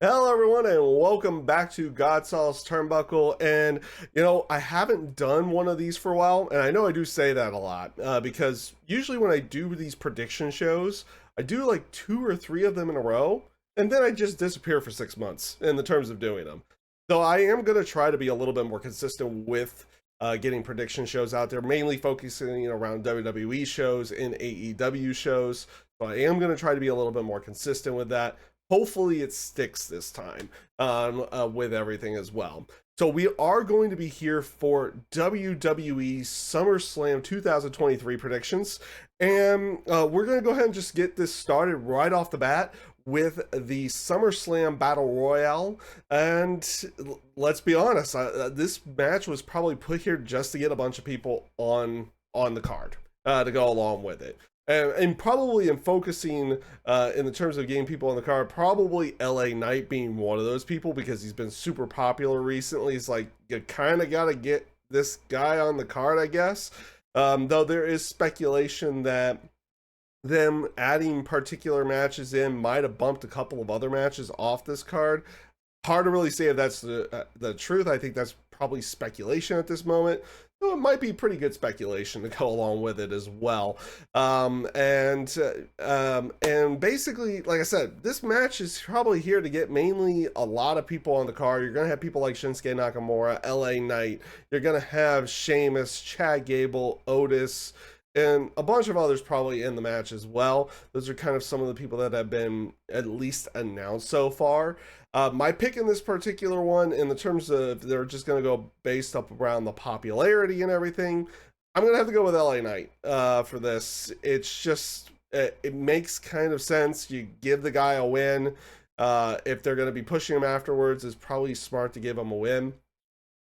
Hello, everyone, and welcome back to GodSaw's Turnbuckle. And I haven't done one of these for a while, and I know I do say that a lot because usually when I do these prediction shows, I do like two or three of them in a row, and then I just disappear for 6 months in the terms of doing them. So I am going to try to be a little bit more consistent with getting prediction shows out there, mainly focusing around WWE shows and AEW shows. So I am going to try to be a little bit more consistent with that. Hopefully it sticks this time with everything as well. So we are going to be here for WWE SummerSlam 2023 predictions. And we're going to go ahead and just get this started right off the bat with the SummerSlam Battle Royale. And let's be honest, this match was probably put here just to get a bunch of people on the card to go along with it. And probably in focusing in the terms of getting people on the card, probably LA Knight being one of those people because he's been super popular recently. It's like you kind of got to get this guy on the card, I guess. Though there is speculation that them adding particular matches in might have bumped a couple of other matches off this card. Hard to really say if that's the truth. I think that's probably speculation at this moment. So it might be pretty good speculation to go along with it as well. And basically, like I said, this match is probably here to get mainly a lot of people on the card. You're going to have people like Shinsuke Nakamura, LA Knight. You're going to have Sheamus, Chad Gable, Otis, and a bunch of others probably in the match as well. Those are kind of some of the people that have been at least announced so far. My pick in this particular one, in the terms of they're just going to go based up around the popularity and everything, I'm going to have to go with LA Knight for this. It's just, it makes kind of sense. You give the guy a win. If they're going to be pushing him afterwards, it's probably smart to give him a win.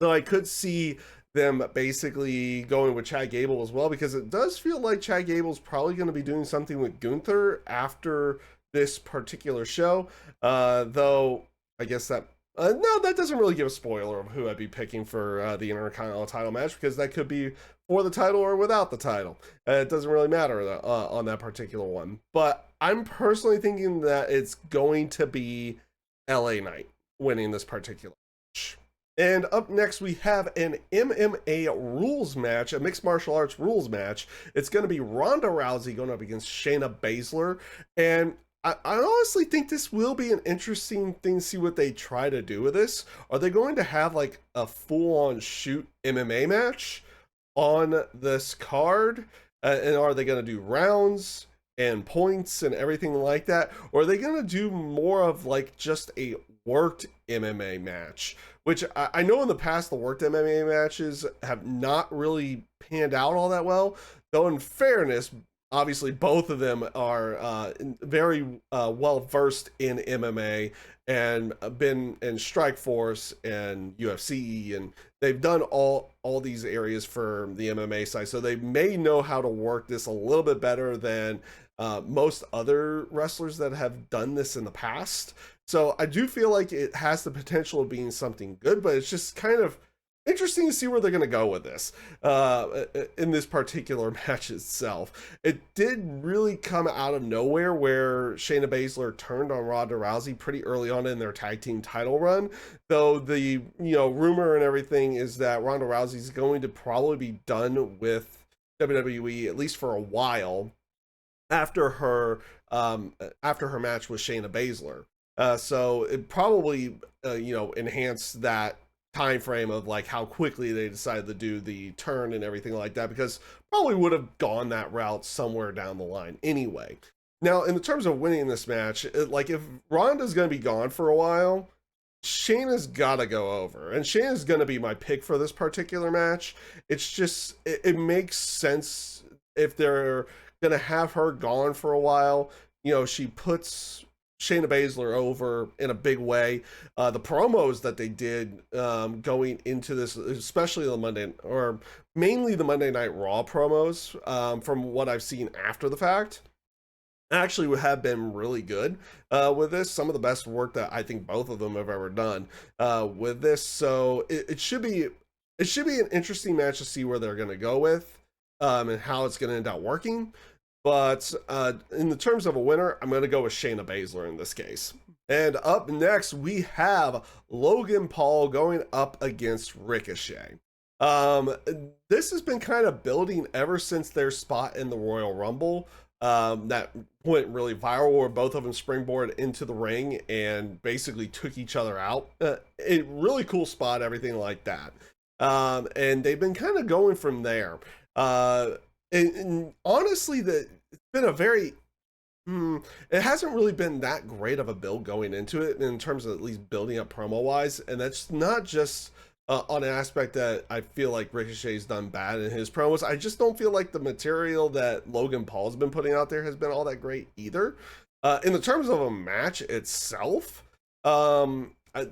So I could see them basically going with Chad Gable as well, because it does feel like Chad Gable's probably going to be doing something with Gunther after this particular show. Though I guess that no, that doesn't really give a spoiler of who I'd be picking for the Intercontinental title match, because that could be for the title or without the title. It doesn't really matter on that particular one. But I'm personally thinking that it's going to be LA Knight winning this particular match. And up next, we have an MMA rules match, a mixed martial arts rules match. It's going to be Ronda Rousey going up against Shayna Baszler. And I honestly think this will be an interesting thing to see what they try to do with this. Are they going to have like a full-on shoot MMA match on this card? And are they going to do rounds and points and everything like that? Or are they going to do more of like just a worked MMA match? Which I know in the past the worked MMA matches have not really panned out all that well. Though in fairness, obviously both of them are very well versed in MMA and been in Strikeforce and UFC, and they've done all these areas for the MMA side, so they may know how to work this a little bit better than most other wrestlers that have done this in the past. So I do feel like it has the potential of being something good, but it's just kind of interesting to see where they're going to go with this in this particular match itself. It did really come out of nowhere where Shayna Baszler turned on Ronda Rousey pretty early on in their tag team title run, though the rumor and everything is that Ronda Rousey is going to probably be done with WWE at least for a while after her match with Shayna Baszler. So it probably enhanced that time frame of like how quickly they decided to do the turn and everything like that, because probably would have gone that route somewhere down the line anyway. Now, in the terms of winning this match, like if Ronda's going to be gone for a while, Shayna's got to go over, and Shayna's going to be my pick for this particular match. It's just it makes sense if they're going to have her gone for a while. She puts Shayna Baszler over in a big way. The promos that they did going into this, especially mainly the Monday Night Raw promos, from what I've seen after the fact, actually have been really good with this. Some of the best work that I think both of them have ever done with this. So it should be an interesting match to see where they're going to go with and how it's going to end up working. But in the terms of a winner, I'm going to go with Shayna Baszler in this case. And up next, we have Logan Paul going up against Ricochet. Um, this has been kind of building ever since their spot in the Royal Rumble. That went really viral where both of them springboard into the ring and basically took each other out. A really cool spot, everything like that. And they've been kind of going from there. And honestly, it's been a very it hasn't really been that great of a build going into it in terms of at least building up promo wise, and that's not just on an aspect that I feel like Ricochet's done bad in his promos. I just don't feel like the material that Logan Paul's been putting out there has been all that great either. In the terms of a match itself, I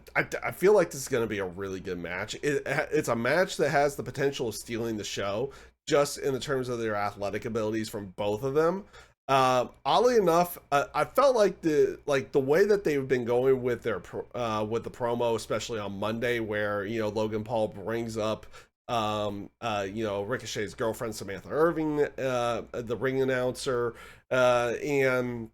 feel like this is going to be a really good match. It's a match that has the potential of stealing the show, just in the terms of their athletic abilities from both of them. Oddly enough, I felt like the way that they've been going with their with the promo, especially on Monday, where Logan Paul brings up Ricochet's girlfriend Samantha Irving, the ring announcer, and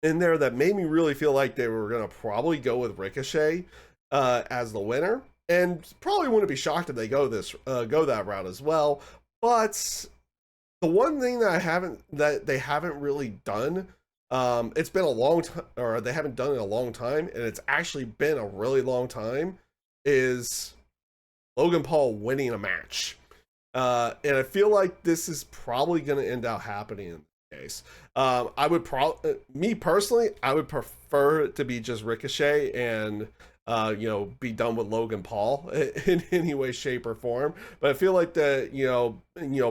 in there, that made me really feel like they were gonna probably go with Ricochet as the winner, and probably wouldn't be shocked if they go that route as well. But the one thing that they haven't really done, it's been a long time, or they haven't done it in a long time, and it's actually been a really long time, is Logan Paul winning a match. And I feel like this is probably going to end up happening in this case. Me personally, I would prefer it to be just Ricochet and be done with Logan Paul in any way, shape, or form. But I feel like that,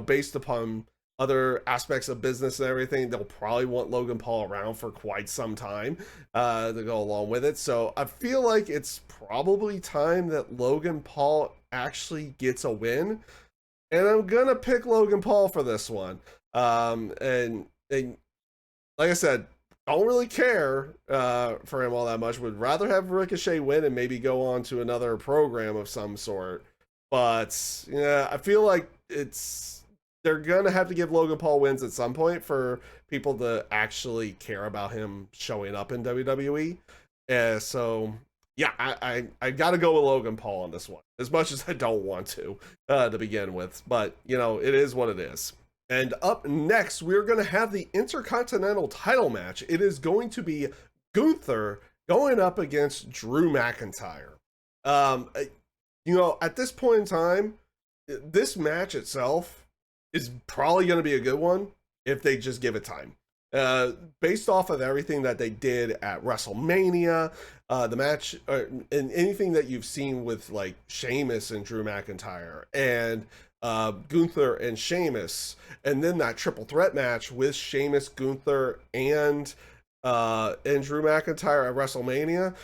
based upon other aspects of business and everything, they'll probably want Logan Paul around for quite some time to go along with it. So I feel like it's probably time that Logan Paul actually gets a win, and I'm gonna pick Logan Paul for this one. And like I said, don't really care for him all that much. Would rather have Ricochet win and maybe go on to another program of some sort. But yeah, I feel like they're gonna have to give Logan Paul wins at some point for people to actually care about him showing up in WWE. So yeah, I gotta go with Logan Paul on this one, as much as I don't want to begin with. But it is what it is. And up next, we're going to have the Intercontinental title match. It is going to be Gunther going up against Drew McIntyre. At this point in time, this match itself is probably going to be a good one if they just give it time. Based off of everything that they did at WrestleMania, the match, and anything that you've seen with like Sheamus and Drew McIntyre, and Gunther and Sheamus, and then that triple threat match with Sheamus, Gunther, and Drew McIntyre at WrestleMania.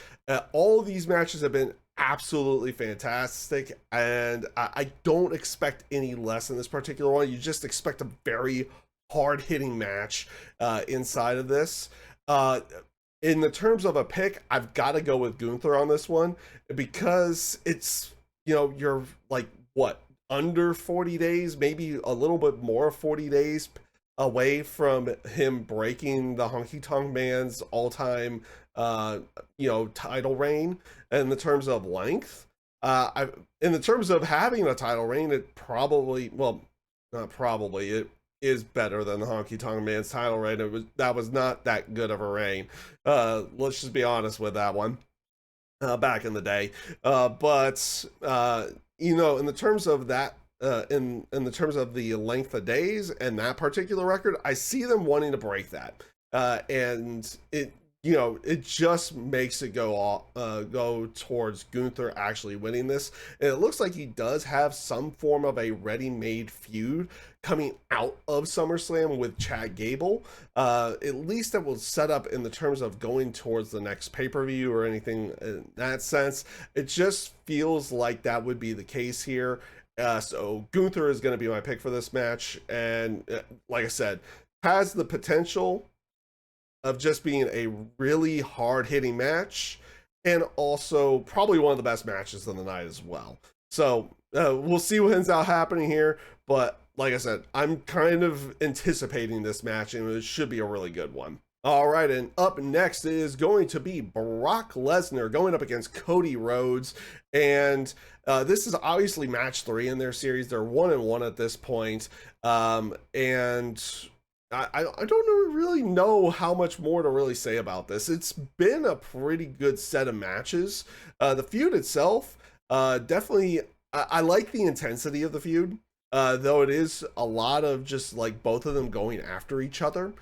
All these matches have been absolutely fantastic, and I don't expect any less in this particular one. You just expect a very hard-hitting match inside of this. In the terms of a pick, I've got to go with Gunther on this one, because it's, you're like, what, under 40 days, maybe a little bit more, 40 days away from him breaking the Honky Tonk Man's all-time title reign. In the terms of length, in the terms of having a title reign, it probably, well, not probably, it is better than the Honky Tonk Man's title reign. That was not that good of a reign. Let's just be honest with that one. Back in the day, but in the terms of that, in the terms of the length of days and that particular record, I see them wanting to break that, and it just makes it go towards Gunther actually winning this. And it looks like he does have some form of a ready-made feud coming out of SummerSlam with Chad Gable. At least that will set up in the terms of going towards the next pay-per-view or anything in that sense. It just feels like that would be the case here. So Gunther is going to be my pick for this match. And like I said, has the potential of just being a really hard-hitting match, and also probably one of the best matches of the night as well. So we'll see what ends up happening here, but like I said, I'm kind of anticipating this match, and it should be a really good one. All right, and up next is going to be Brock Lesnar going up against Cody Rhodes, and this is obviously match 3 in their series. They're 1-1 at this point, and I don't really know how much more to really say about this. It's been a pretty good set of matches. The feud itself, definitely, I like the intensity of the feud, though it is a lot of just like both of them going after each other.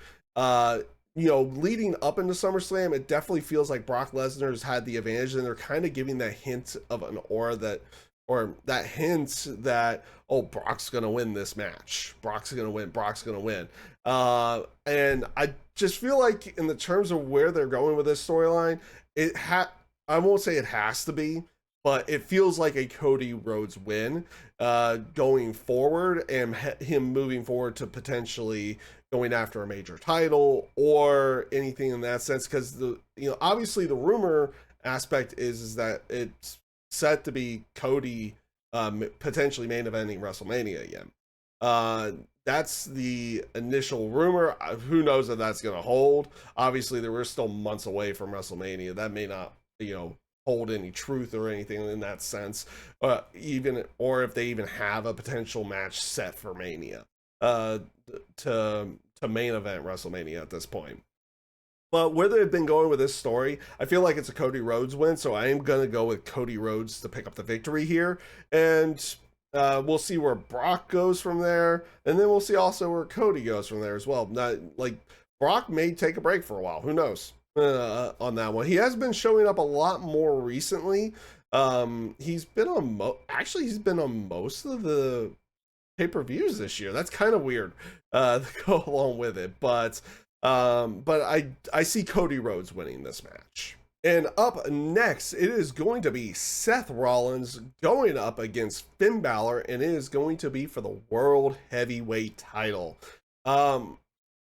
Leading up into SummerSlam, it definitely feels like Brock Lesnar has had the advantage, and they're kind of giving that hint of an aura that, or that hint that, oh, Brock's gonna win this match. Brock's gonna win. Brock's gonna win. And I just feel like, in the terms of where they're going with this storyline, I won't say it has to be, but it feels like a Cody Rhodes win going forward, and him moving forward to potentially going after a major title or anything in that sense, because obviously the rumor aspect is that it's set to be Cody potentially main eventing WrestleMania again. That's the initial rumor. Who knows if that's going to hold? Obviously, we're still months away from WrestleMania. That may not hold any truth or anything in that sense, or if they even have a potential match set for Mania to main event WrestleMania at this point. But where they've been going with this story, I feel like it's a Cody Rhodes win, so I am going to go with Cody Rhodes to pick up the victory here. And we'll see where Brock goes from there, and then we'll see also where Cody goes from there as well. Not like Brock may take a break for a while. Who knows on that one? He has been showing up a lot more recently. He's been on he's been on most of the pay-per-views this year. That's kind of weird to go along with it, but I see Cody Rhodes winning this match. And up next, it is going to be Seth Rollins going up against Finn Balor, and it is going to be for the World Heavyweight title.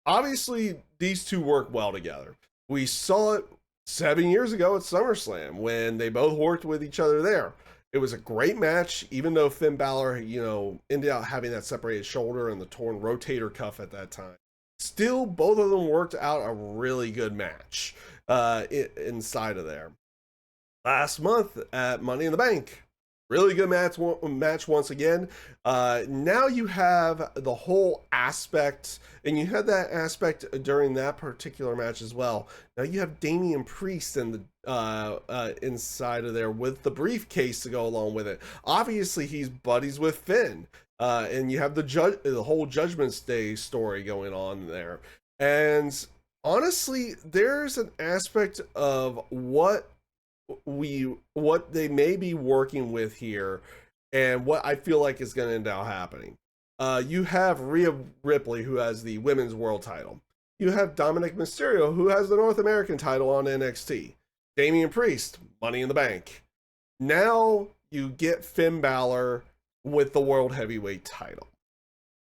Obviously, these two work well together. We saw it 7 years ago at SummerSlam when they both worked with each other there. It was a great match, even though Finn Balor, ended up having that separated shoulder and the torn rotator cuff at that time. Still, both of them worked out a really good match inside of there. Last month at Money in the Bank, really good match once again. Now you have the whole aspect, and you had that aspect during that particular match as well. Now you have Damian Priest and the inside of there with the briefcase to go along with it. Obviously, he's buddies with Finn, and you have the whole Judgment Day story going on there. And honestly, there's an aspect of what they may be working with here, and what I feel like is going to end up happening. You have Rhea Ripley, who has the women's world title. You have Dominic Mysterio, who has the North American title on NXT. Damian Priest, Money in the Bank. Now you get Finn Balor with the World Heavyweight title.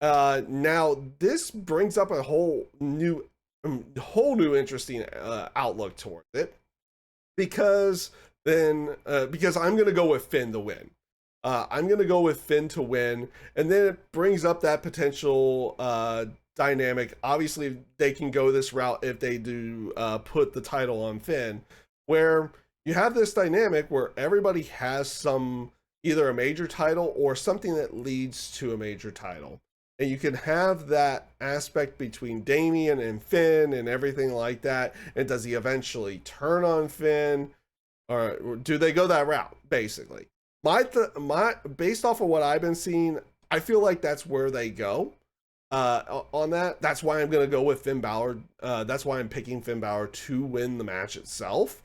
Now this brings up a whole new interesting outlook towards it, because I'm going to go with Finn to win. I'm going to go with Finn to win, and then it brings up that potential dynamic. Obviously, they can go this route if they do put the title on Finn, where you have this dynamic where everybody has either a major title or something that leads to a major title. And you can have that aspect between Damian and Finn and everything like that. And does he eventually turn on Finn, or do they go that route? Basically, based off of what I've been seeing, I feel like that's where they go on that. That's why I'm going to go with Finn Balor. That's why I'm picking Finn Balor to win the match itself.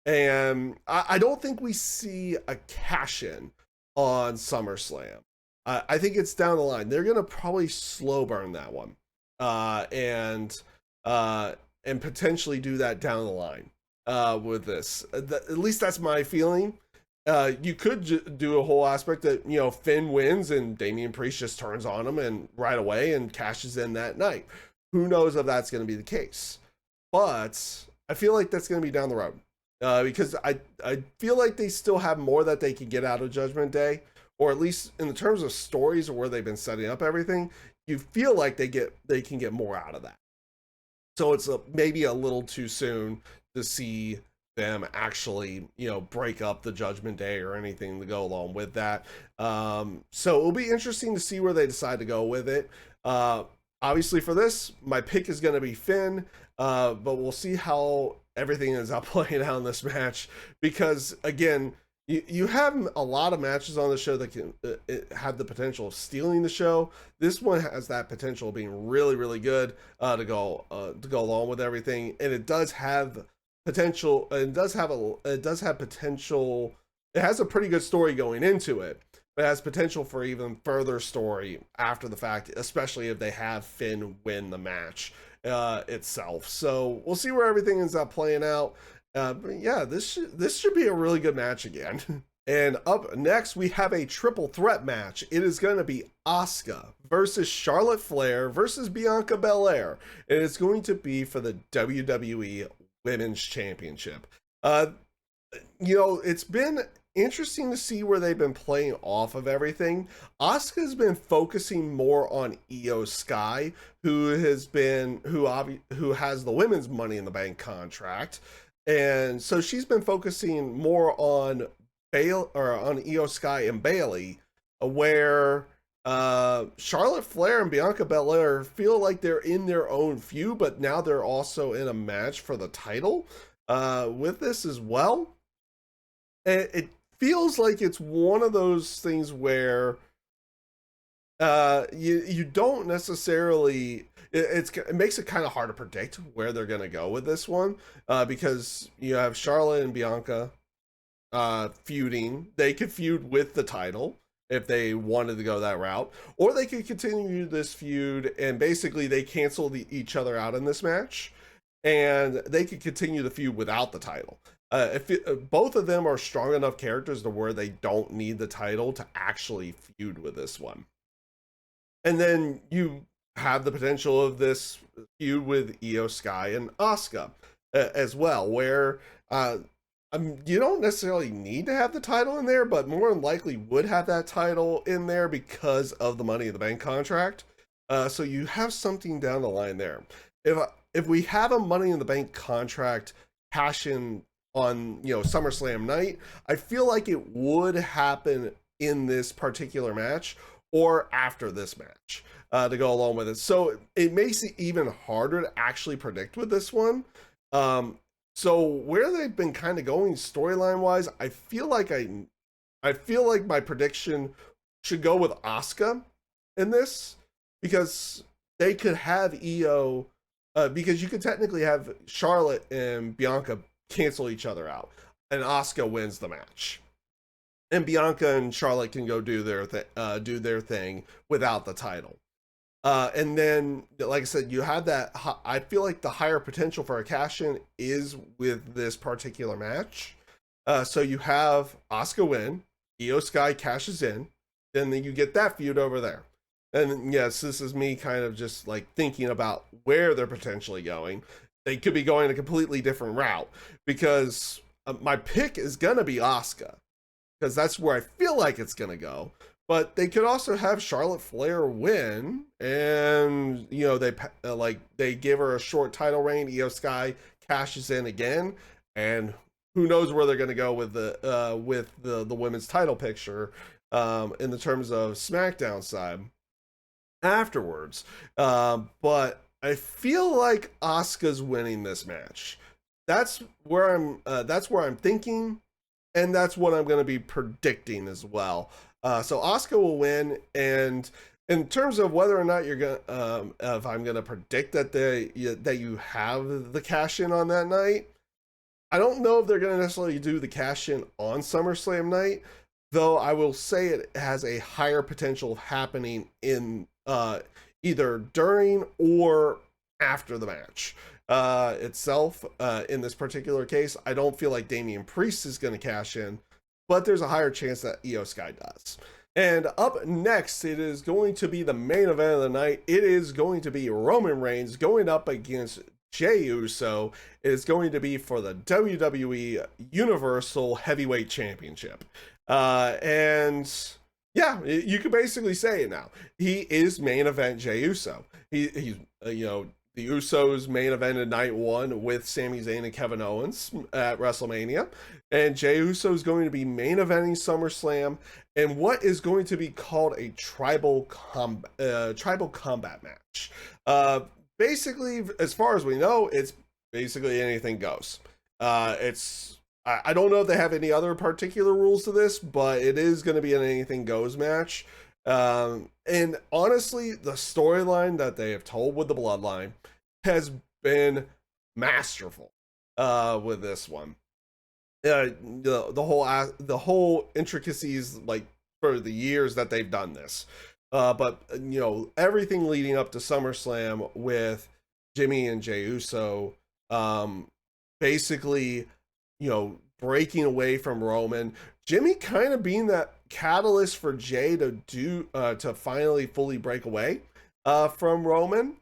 And I don't think we see a cash in on SummerSlam. I think it's down the line. They're gonna probably slow burn that one, and potentially do that down the line with this. At least that's my feeling. You could do a whole aspect that Finn wins and Damian Priest just turns on him and right away and cashes in that night. Who knows if that's going to be the case? But I feel like that's going to be down the road because I feel like they still have more that they can get out of Judgment Day. Or at least in the terms of stories or where they've been setting up everything, you feel like they can get more out of that. So it's maybe a little too soon to see them actually, break up the Judgment Day or anything to go along with that. So it'll be interesting to see where they decide to go with it. Obviously, for this, my pick is going to be Finn, but we'll see how everything ends up playing out in this match because, again, you have a lot of matches on the show that can have the potential of stealing the show. This one has that potential of being really, really good to go along with everything, and it does have potential. It does have potential. It has a pretty good story going into it, but it has potential for even further story after the fact, especially if they have Finn win the match itself. So we'll see where everything ends up playing out. But yeah, this should be a really good match again. And up next, we have a triple threat match. It is going to be Asuka versus Charlotte Flair versus Bianca Belair. And it's going to be for the WWE Women's Championship. It's been interesting to see where they've been playing off of everything. Asuka's been focusing more on Io Sky, who has the women's Money in the Bank contract. And so she's been focusing more on on Io Sky and Bayley, where Charlotte Flair and Bianca Belair feel like they're in their own feud, but now they're also in a match for the title with this as well. It feels like it's one of those things where you don't necessarily. It makes it kind of hard to predict where they're going to go with this one because you have Charlotte and Bianca feuding. They could feud with the title if they wanted to go that route, or they could continue this feud and basically they cancel each other out in this match and they could continue the feud without the title. Both of them are strong enough characters to where they don't need the title to actually feud with this one. And then you have the potential of this feud with Io Sky and Asuka as well, where you don't necessarily need to have the title in there, but more than likely would have that title in there because of the Money in the Bank contract. So you have something down the line there. If we have a Money in the Bank contract cash in on SummerSlam night, I feel like it would happen in this particular match or after this match to go along with it. So it makes it even harder to actually predict with this one. So where they've been kind of going storyline wise, I feel like my prediction should go with Asuka in this because they could have Io because you could technically have Charlotte and Bianca cancel each other out and Asuka wins the match. And Bianca and Charlotte can go do their thing without the title. And then, like I said, you have that. I feel like the higher potential for a cash-in is with this particular match. So you have Asuka win, Io Sky cashes in, and then you get that feud over there. And yes, this is me kind of just like thinking about where they're potentially going. They could be going a completely different route because my pick is gonna be Asuka because that's where I feel like it's gonna go. But they could also have Charlotte Flair win, and they give her a short title reign. Io Sky cashes in again, and who knows where they're going to go with the women's title picture in the terms of SmackDown side afterwards. But I feel like Asuka's winning this match. That's where I'm thinking, and that's what I'm going to be predicting as well. So Asuka will win, and in terms of whether or not you're gonna, if I'm gonna predict that you have the cash in on that night, I don't know if they're gonna necessarily do the cash in on SummerSlam night, though I will say it has a higher potential of happening in either during or after the match itself. In this particular case, I don't feel like Damian Priest is gonna cash in, but there's a higher chance that Io Sky does. And up next, it is going to be the main event of the night. It is going to be Roman Reigns going up against Jey Uso. It is going to be for the WWE Universal Heavyweight Championship. And yeah, you can basically say it now. He is main event Jey Uso. He's the the Usos main evented night one with Sami Zayn and Kevin Owens at WrestleMania. And Jey Uso is going to be main eventing SummerSlam and what is going to be called a tribal combat match. Basically, as far as we know, it's basically anything goes. I don't know if they have any other particular rules to this, but it is going to be an anything goes match. And honestly, the storyline that they have told with the Bloodline has been masterful with this one. The whole intricacies, like, for the years that they've done this. But you know, everything leading up to SummerSlam with Jimmy and Jey Uso, basically, you know, breaking away from Roman. Jimmy kind of being that catalyst for Jey to finally fully break away from Roman.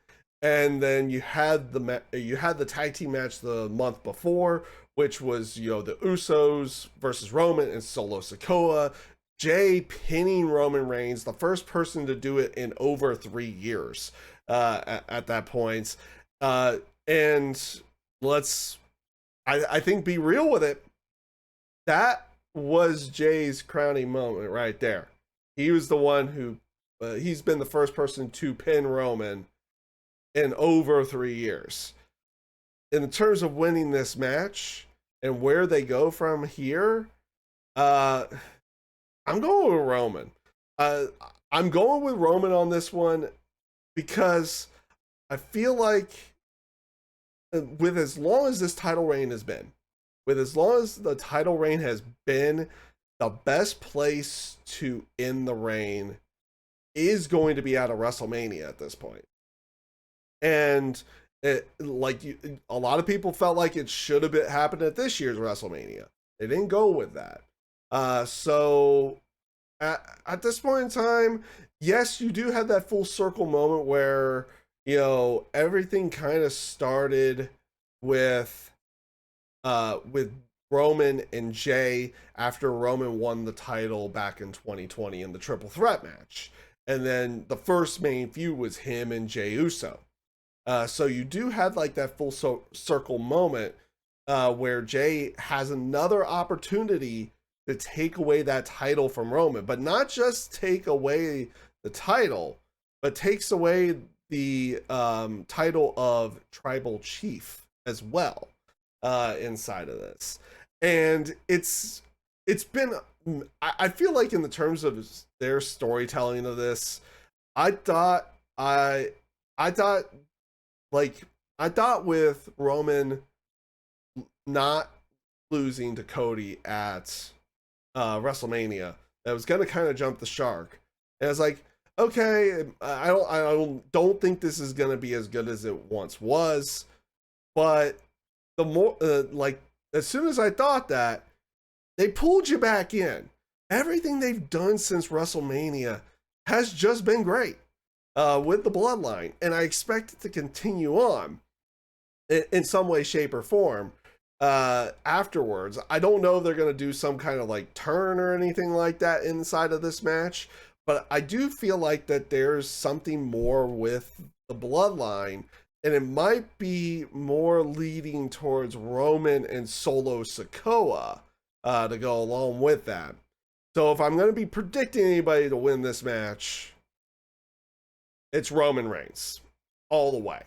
And then you had the tag team match the month before, which was, you know, the Usos versus Roman and Solo Sikoa. Jey pinning Roman Reigns, the first person to do it in over 3 years at that point. And I think, be real with it, that was Jey's crowning moment right there. He was the one who, he's been the first person to pin Roman in over 3 years. In terms of winning this match and where they go from here, I'm going with Roman. I'm going with Roman on this one because I feel like with as long as this title reign has been, the best place to end the reign is going to be at a WrestleMania at this point. And a lot of people felt like it should have happened at this year's WrestleMania. They didn't go with that. So at this point in time, yes, you do have that full circle moment where, you know, everything kind of started with Roman and Jey after Roman won the title back in 2020 in the triple threat match. And then the first main feud was him and Jey Uso. So you do have like that full circle moment where Jey has another opportunity to take away that title from Roman, but not just take away the title, but takes away the title of tribal chief as well inside of this. And it's been, I feel like in the terms of their storytelling of this, I thought with Roman not losing to Cody at WrestleMania, that was going to kind of jump the shark. And I was like, okay, I don't think this is going to be as good as it once was. But the more, as soon as I thought that, they pulled you back in. Everything they've done since WrestleMania has just been great with the Bloodline. And I expect it to continue on in some way, shape, or form afterwards. I don't know if they're going to do some kind of like turn or anything like that inside of this match, but I do feel like that there's something more with the Bloodline, and it might be more leading towards Roman and Solo Sikoa to go along with that. So if I'm going to be predicting anybody to win this match, it's Roman Reigns all the way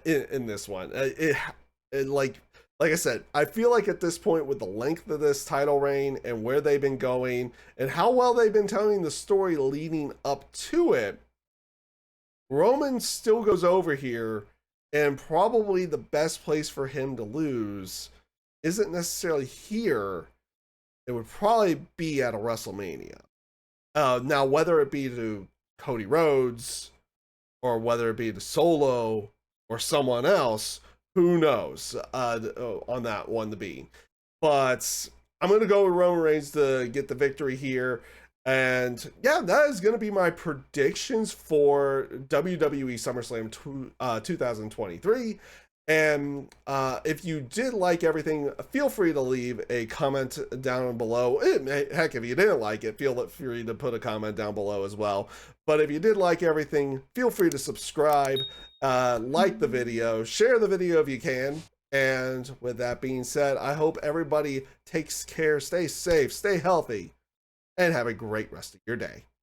in this one. Like I said, I feel like at this point, with the length of this title reign and where they've been going and how well they've been telling the story leading up to it, Roman still goes over here, and probably the best place for him to lose isn't necessarily here. It would probably be at a WrestleMania. Now, whether it be to Cody Rhodes or whether it be to Solo or someone else, who knows on that one to be. But I'm going to go with Roman Reigns to get the victory here. And yeah, that is going to be my predictions for WWE SummerSlam 2023. And if you did like everything, feel free to leave a comment down below. Heck, if you didn't like it, feel free to put a comment down below as well. But if you did like everything, feel free to subscribe, like the video, share the video if you can. And with that being said, I hope everybody takes care, stay safe, stay healthy, and have a great rest of your day.